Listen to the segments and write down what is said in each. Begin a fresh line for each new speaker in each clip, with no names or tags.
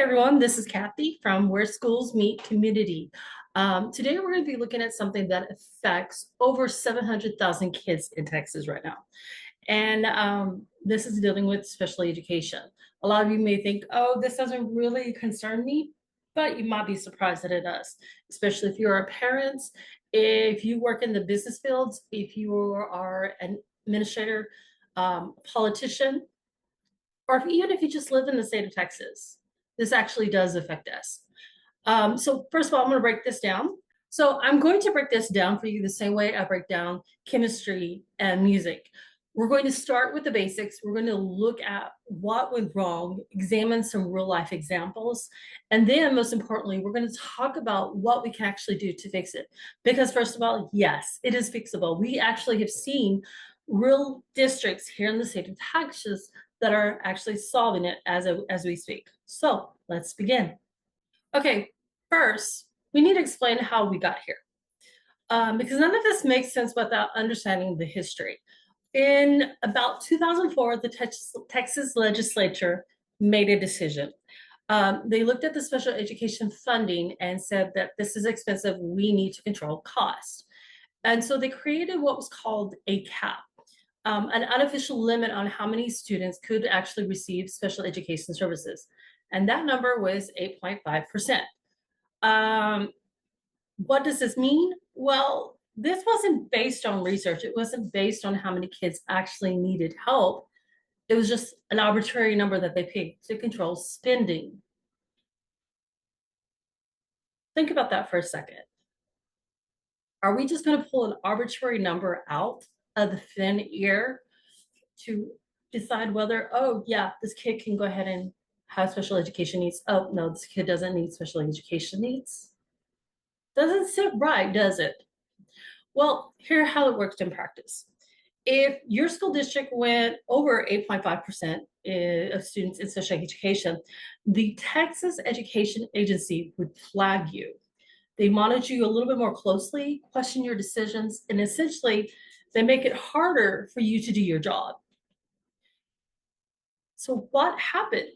Everyone, this is Kathy from Where Schools Meet Community. Today we're going to be looking at something that affects over 700,000 kids in Texas right now. And this is dealing with special education. A lot of you may think, oh, this doesn't really concern me, but you might be surprised that it does, especially if you're a parent, if you work in the business fields, if you are an administrator, politician, or even if you just live in the state of Texas. This actually does affect us. So first of all, I'm going to break this down. So I'm going to break this down for you the same way I break down chemistry and music. We're going to start with the basics. We're going to look at what went wrong, examine some real life examples, and then most importantly, we're going to talk about what we can actually do to fix it. Because first of all, yes, it is fixable. We actually have seen real districts here in the state of Texas that are actually solving it as we speak. So let's begin. Okay, first, we need to explain how we got here. Because none of this makes sense without understanding the history. In about 2004, the Texas legislature made a decision. They looked at the special education funding and said that this is expensive, we need to control cost. And so they created what was called a cap, an unofficial limit on how many students could actually receive special education services. And that number was 8.5%. What does this mean? Well, this wasn't based on research. It wasn't based on how many kids actually needed help. It was just an arbitrary number that they picked to control spending. Think about that for a second. Are we just going to pull an arbitrary number out of the thin air to decide whether, oh, yeah, this kid can go ahead and have special education needs? Oh, no, this kid doesn't need special education needs. Doesn't sit right, does it? Well, here's how it works in practice. If your school district went over 8.5% of students in special education, the Texas Education Agency would flag you. They monitor you a little bit more closely, question your decisions, and essentially they make it harder for you to do your job. So what happened?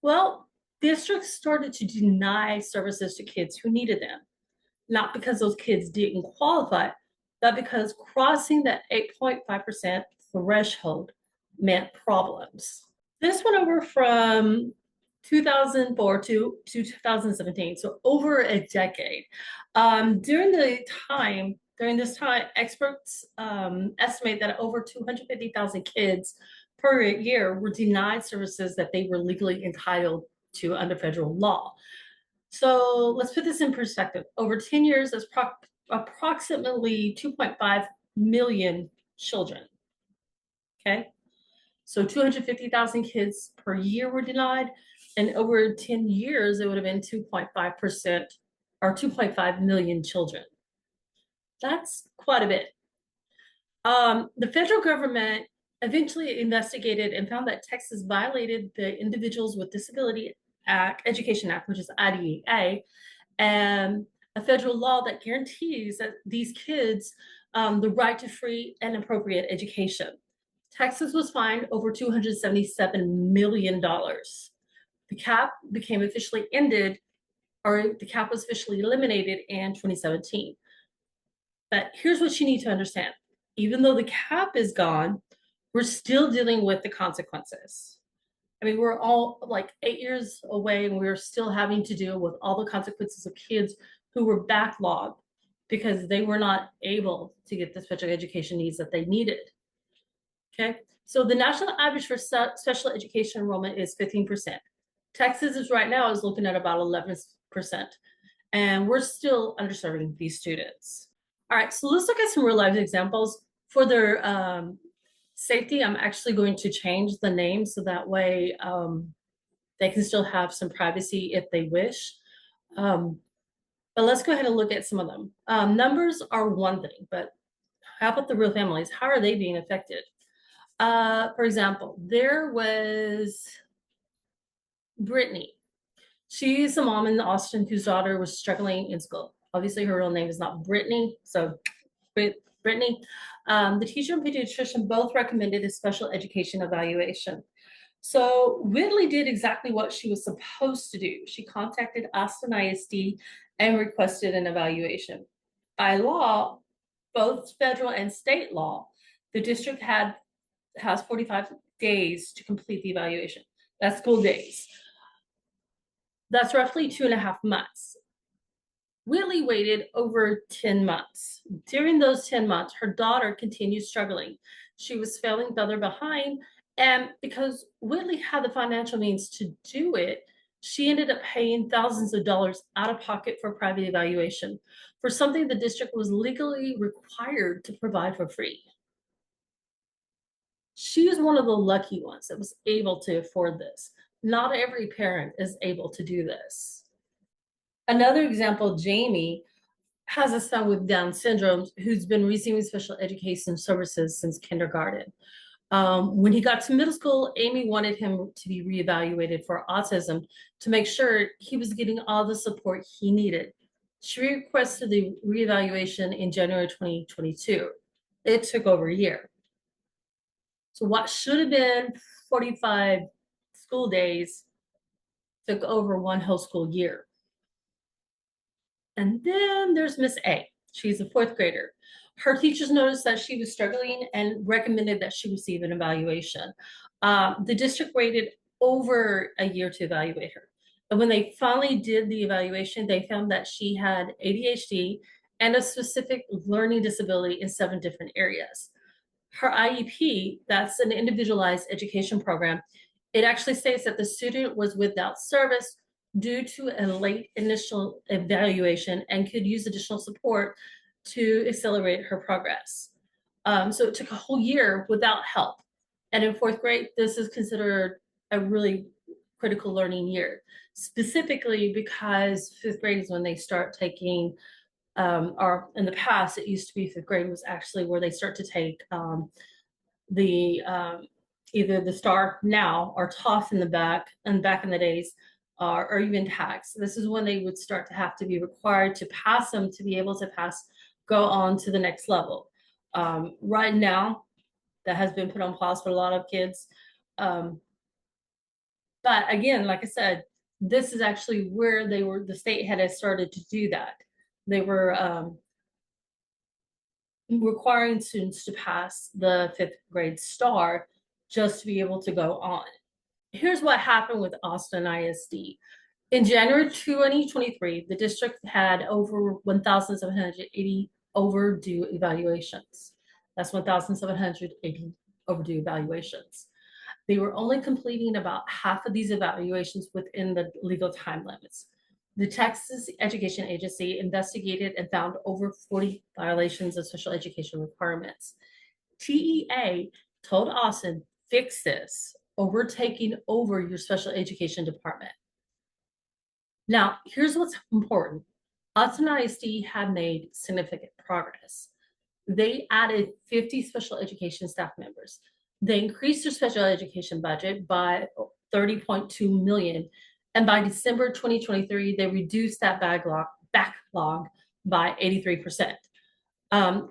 Well, districts started to deny services to kids who needed them, not because those kids didn't qualify, but because crossing that 8.5% threshold meant problems. This went over from 2004 to 2017, so over a decade. During this time, experts estimate that over 250,000 kids per year were denied services that they were legally entitled to under federal law. So let's put this in perspective. Over 10 years, that's approximately 2.5 million children. Okay, so 250,000 kids per year were denied, and over 10 years, it would have been 2.5% or 2.5 million children. That's quite a bit. The federal government eventually investigated and found that Texas violated the Individuals with Disability Education Act, which is IDEA, and a federal law that guarantees that these kids the right to free and appropriate education. Texas was fined over $277 million. The cap became officially ended, or the cap was officially eliminated in 2017. But here's what you need to understand. Even though the cap is gone, we're still dealing with the consequences. I mean, we're all like 8 years away and we're still having to deal with all the consequences of kids who were backlogged because they were not able to get the special education needs that they needed. Okay, so the national average for special education enrollment is 15%. Texas is right now is looking at about 11%, and we're still underserving these students. All right, so let's look at some real life examples. For their safety, I'm actually going to change the name so that way they can still have some privacy if they wish. But let's go ahead and look at some of them. Numbers are one thing, but how about the real families? How are they being affected? For example, there was Brittany. She's a mom in Austin whose daughter was struggling in school. Obviously, her real name is not Brittany, so Brittany. The teacher and pediatrician both recommended a special education evaluation. So Whitley did exactly what she was supposed to do. She contacted Austin ISD and requested an evaluation. By law, both federal and state law, the district has 45 days to complete the evaluation. That's school days. That's roughly 2.5 months. Whitley waited over 10 months. During those 10 months, her daughter continued struggling. She was failing further behind. And because Whitley had the financial means to do it, she ended up paying thousands of dollars out of pocket for private evaluation for something the district was legally required to provide for free. She was one of the lucky ones that was able to afford this. Not every parent is able to do this. Another example, Jamie has a son with Down syndrome who's been receiving special education services since kindergarten. When he got to middle school, Amy wanted him to be reevaluated for autism to make sure he was getting all the support he needed. She requested the reevaluation in January 2022. It took over a year. So what should have been 45 school days took over one whole school year. And then there's Miss A. She's a fourth grader. Her teachers noticed that she was struggling and recommended that she receive an evaluation. The district waited over a year to evaluate her. And when they finally did the evaluation, they found that she had ADHD and a specific learning disability in 7 different areas. Her IEP, that's an individualized education program, it actually states that the student was without service due to a late initial evaluation and could use additional support to accelerate her progress. So it took a whole year without help. And in fourth grade, this is considered a really critical learning year, specifically because fifth grade is when they start taking, or in the past, it used to be fifth grade was actually where they start to take the either the star now or toss in the back, and back in the days, or even tags. This is when they would start to have to be required to pass them to be able to go on to the next level. Right now, that has been put on pause for a lot of kids. But again, like I said, this is actually where the state had started to do that. They were requiring students to pass the fifth grade star just to be able to go on. Here's what happened with Austin ISD. In January 2023, the district had over 1,780 overdue evaluations. That's 1,780 overdue evaluations. They were only completing about half of these evaluations within the legal time limits. The Texas Education Agency investigated and found over 40 violations of special education requirements. TEA told Austin, fix this, or we're taking over your special education department. Now, here's what's important. Austin ISD had made significant progress. They added 50 special education staff members. They increased their special education budget by 30.2 million. And by December 2023, they reduced that backlog by 83%.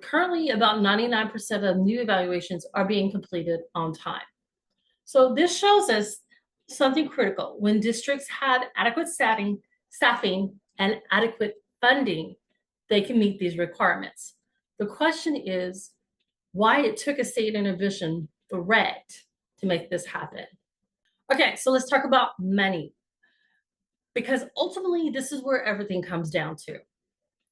Currently, about 99% of new evaluations are being completed on time. So this shows us something critical. When districts had adequate staffing, and adequate funding, they can meet these requirements. The question is why it took a state intervention threat to make this happen. Okay, so let's talk about money, because ultimately this is where everything comes down to.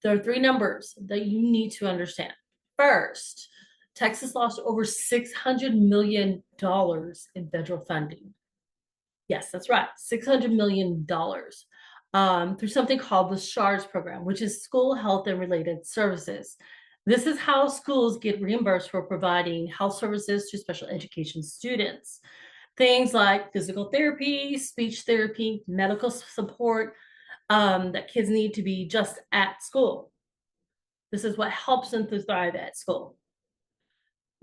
There are 3 numbers that you need to understand. First, Texas lost over $600 million in federal funding. Yes, that's right, $600 million through something called the SHARS program, which is School Health and Related Services. This is how schools get reimbursed for providing health services to special education students. Things like physical therapy, speech therapy, medical support that kids need to be just at school. This is what helps them to thrive at school.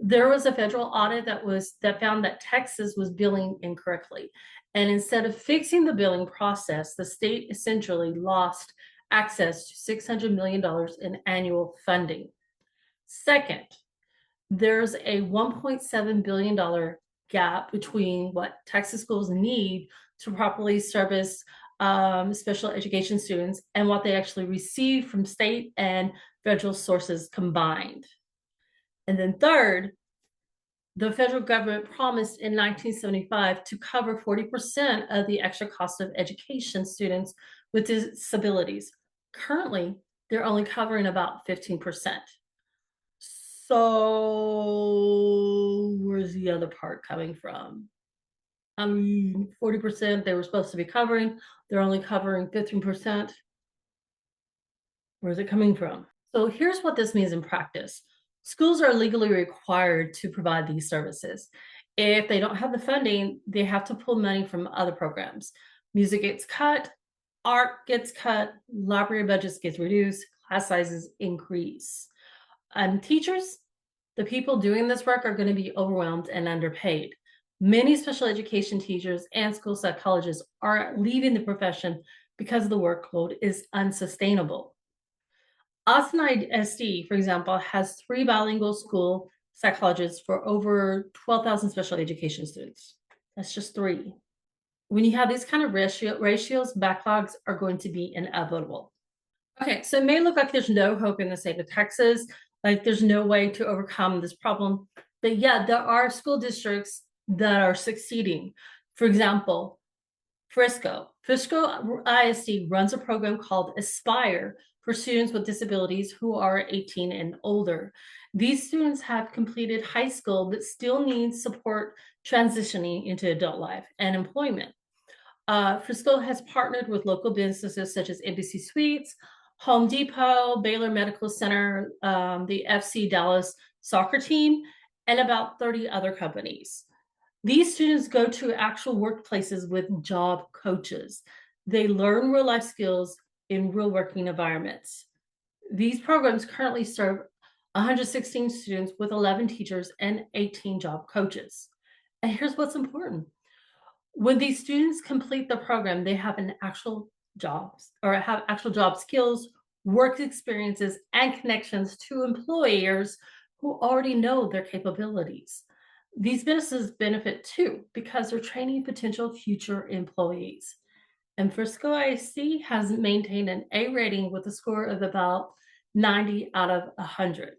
There was a federal audit that found that Texas was billing incorrectly. And instead of fixing the billing process, the state essentially lost access to $600 million in annual funding. Second, there's a $1.7 billion gap between what Texas schools need to properly service special education students and what they actually receive from state and federal sources combined. And then third, the federal government promised in 1975 to cover 40% of the extra cost of education students with disabilities. Currently, they're only covering about 15%. So where's the other part coming from? I mean, 40% they were supposed to be covering, they're only covering 15%. Where's it coming from? So here's what this means in practice. Schools are legally required to provide these services. If they don't have the funding, they have to pull money from other programs. Music gets cut, art gets cut, library budgets get reduced, class sizes increase. And teachers, the people doing this work are going to be overwhelmed and underpaid. Many special education teachers and school psychologists are leaving the profession because the workload is unsustainable. Austin ISD, for example, has 3 bilingual school psychologists for over 12,000 special education students. That's just 3. When you have these kind of ratios, backlogs are going to be inevitable. Okay, so it may look like there's no hope in the state of Texas, like there's no way to overcome this problem. But yeah, there are school districts that are succeeding. For example, Frisco ISD runs a program called Aspire for students with disabilities who are 18 and older. These students have completed high school but still need support transitioning into adult life and employment. Frisco has partnered with local businesses such as Embassy Suites, Home Depot, Baylor Medical Center, the FC Dallas soccer team, and about 30 other companies. These students go to actual workplaces with job coaches. They learn real life skills in real working environments. These programs currently serve 116 students with 11 teachers and 18 job coaches. And here's what's important. When these students complete the program, they have an actual jobs or have actual job skills, work experiences, and connections to employers who already know their capabilities. These businesses benefit too because they're training potential future employees. And Frisco ISD has maintained an A rating with a score of about 90 out of 100.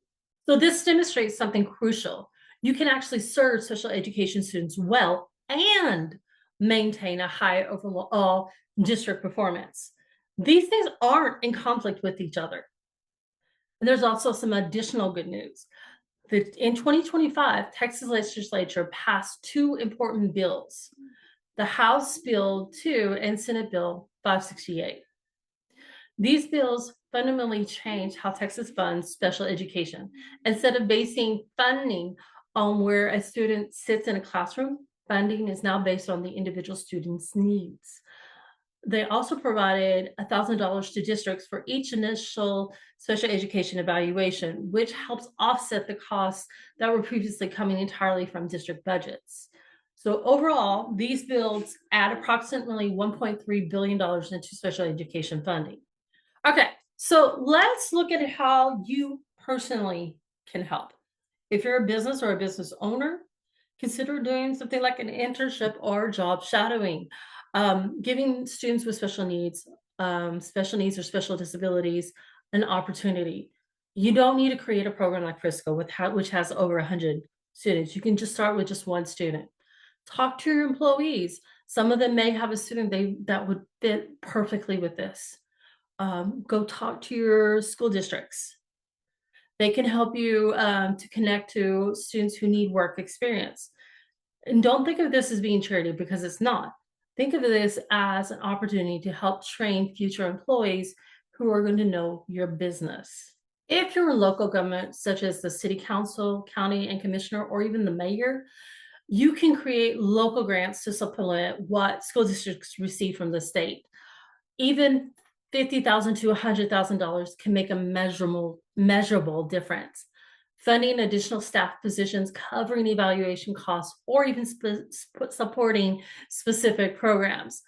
So this demonstrates something crucial. You can actually serve special education students well and maintain a high overall district performance. These things aren't in conflict with each other. And there's also some additional good news. In 2025, Texas legislature passed 2 important bills, the House Bill 2 and Senate Bill 568. These bills fundamentally change how Texas funds special education. Instead of basing funding on where a student sits in a classroom, funding is now based on the individual student's needs. They also provided $1,000 to districts for each initial special education evaluation, which helps offset the costs that were previously coming entirely from district budgets. So overall, these bills add approximately $1.3 billion into special education funding. Okay, so let's look at how you personally can help. If you're a business or a business owner, consider doing something like an internship or job shadowing. Giving students with special needs or special disabilities an opportunity. You don't need to create a program like Frisco which has over 100 students. You can just start with just 1 student. Talk to your employees. Some of them may have a student that would fit perfectly with this. Go talk to your school districts. They can help you to connect to students who need work experience. And don't think of this as being charity because it's not. Think of this as an opportunity to help train future employees who are going to know your business. If you're in local government, such as the city council, county and commissioner, or even the mayor, you can create local grants to supplement what school districts receive from the state. Even $50,000 to $100,000 can make a measurable difference. Funding additional staff positions, covering evaluation costs, or even supporting specific programs.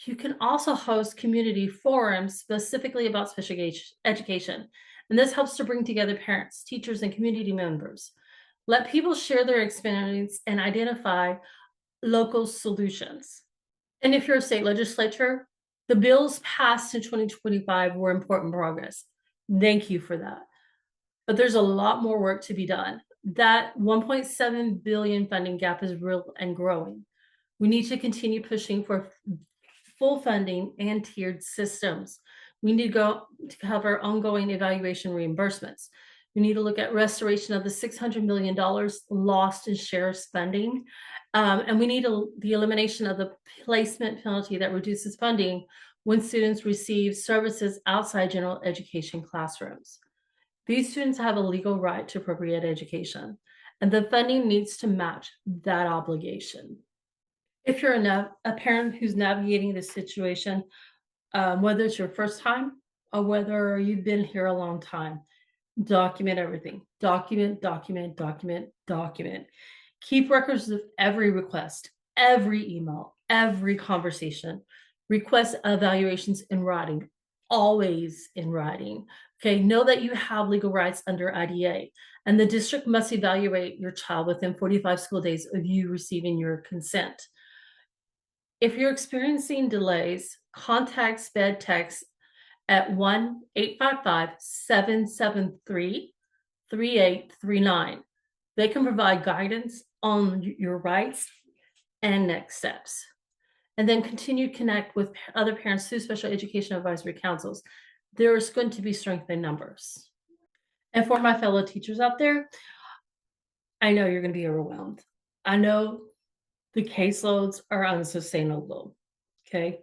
You can also host community forums specifically about special education, and this helps to bring together parents, teachers, and community members. Let people share their experience and identify local solutions. And if you're a state legislature, the bills passed in 2025 were important progress. Thank you for that. But there's a lot more work to be done. That 1.7 billion funding gap is real and growing. We need to continue pushing for full funding and tiered systems. We need to go to cover ongoing evaluation reimbursements. We need to look at restoration of the $600 million lost in sheriff spending. And we need the elimination of the placement penalty that reduces funding when students receive services outside general education classrooms. These students have a legal right to appropriate education, and the funding needs to match that obligation. If you're a parent who's navigating this situation, whether it's your first time or whether you've been here a long time, document everything. Document, document, document, document. Keep records of every request, every email, every conversation. Request evaluations in writing, always in writing. Okay, know that you have legal rights under IDA, and the district must evaluate your child within 45 school days of you receiving your consent. If you're experiencing delays, contact SPED Text at 1-855-773-3839. They can provide guidance on your rights and next steps. And then continue to connect with other parents through special education advisory councils. There's going to be strength in numbers. And for my fellow teachers out there, I know you're going to be overwhelmed. I know the caseloads are unsustainable. Okay.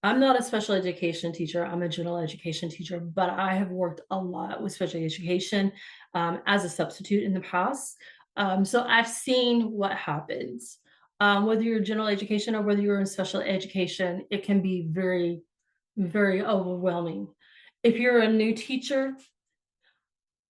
I'm not a special education teacher. I'm a general education teacher, but I have worked a lot with special education as a substitute in the past. So I've seen what happens. Whether you're general education or whether you're in special education, it can be very, very overwhelming. If you're a new teacher,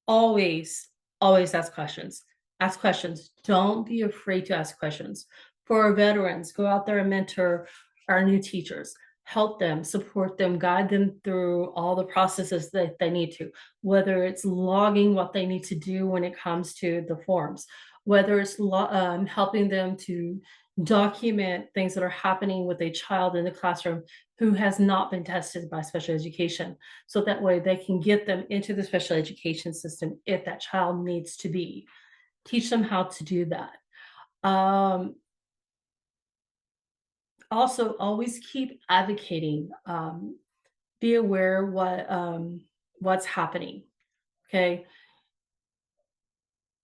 always, always ask questions. Ask questions. Don't be afraid to ask questions. For our veterans, go out there and mentor our new teachers. Help them, support them, guide them through all the processes that they need to, whether it's logging what they need to do when it comes to the forms, whether it's helping them to document things that are happening with a child in the classroom who has not been tested by special education. So that way they can get them into the special education system if that child needs to be. Teach them how to do that. Also, always keep advocating. Be aware what's happening. Okay.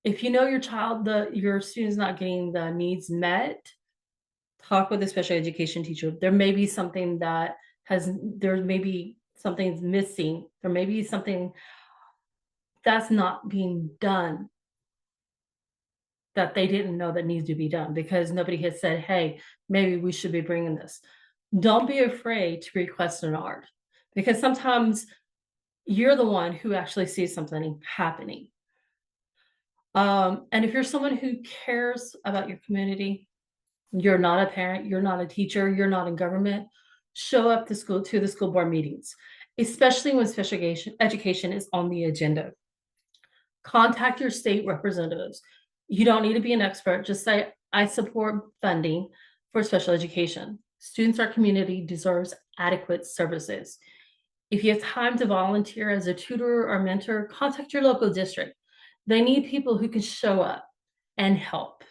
If you know your student's not getting the needs met, talk with a special education teacher. There may be something something's missing. There may be something that's not being done that they didn't know that needs to be done because nobody has said, hey, maybe we should be bringing this. Don't be afraid to request an ARD because sometimes you're the one who actually sees something happening. And if you're someone who cares about your community, you're not a parent, you're not a teacher, you're not in government, show up to the school board meetings, especially when special education is on the agenda. Contact your state representatives. You don't need to be an expert. Just say, I support funding for special education. Students, our community deserves adequate services. If you have time to volunteer as a tutor or mentor, contact your local district. They need people who can show up and help.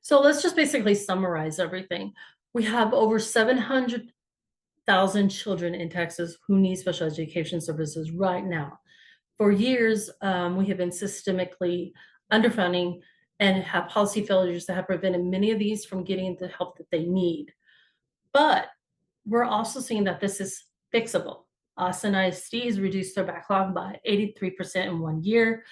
So let's just basically summarize everything. We have over 700,000 children in Texas who need special education services right now. For years, we have been systemically underfunding and have policy failures that have prevented many of these from getting the help that they need. But we're also seeing that this is fixable. Austin ISD has reduced their backlog by 83% in 1 year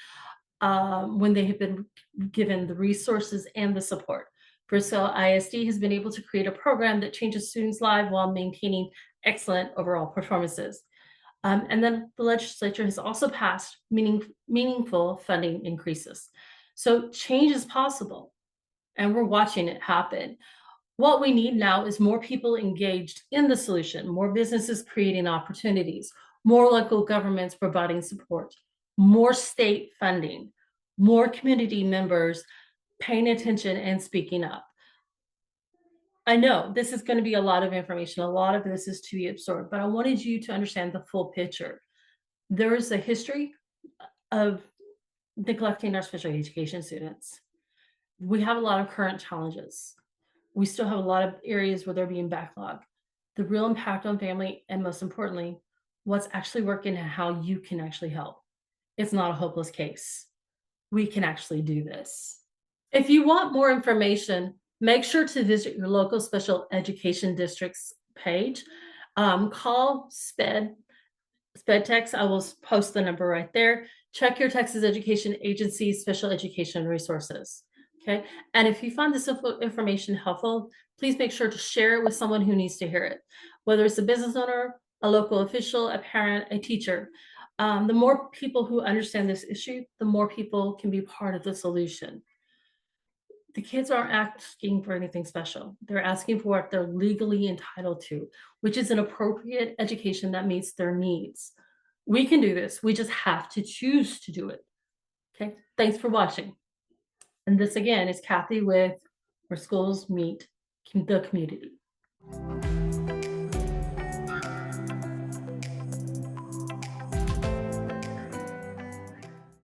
when they have been given the resources and the support. Bristol ISD has been able to create a program that changes students' lives while maintaining excellent overall performances. And then the legislature has also passed meaningful funding increases. So change is possible, and we're watching it happen. What we need now is more people engaged in the solution, more businesses creating opportunities, more local governments providing support, more state funding, more community members paying attention and speaking up. I know this is going to be a lot of information. A lot of this is to be absorbed, but I wanted you to understand the full picture. There is a history of neglecting our special education students. We have a lot of current challenges. We still have a lot of areas where they're being backlogged. The real impact on family, and most importantly, what's actually working and how you can actually help. It's not a hopeless case. We can actually do this. If you want more information, make sure to visit your local special education district's page. Call SPED Text. I will post the number right there. Check your Texas Education Agency special education resources. Okay. And if you find this information helpful, please make sure to share it with someone who needs to hear it, whether it's a business owner, a local official, a parent, a teacher. The more people who understand this issue, the more people can be part of the solution. The kids aren't asking for anything special. They're asking for what they're legally entitled to, which is an appropriate education that meets their needs. We can do this. We just have to choose to do it. Okay. Thanks for watching. And this again is Kathy with Where Schools Meet the Community.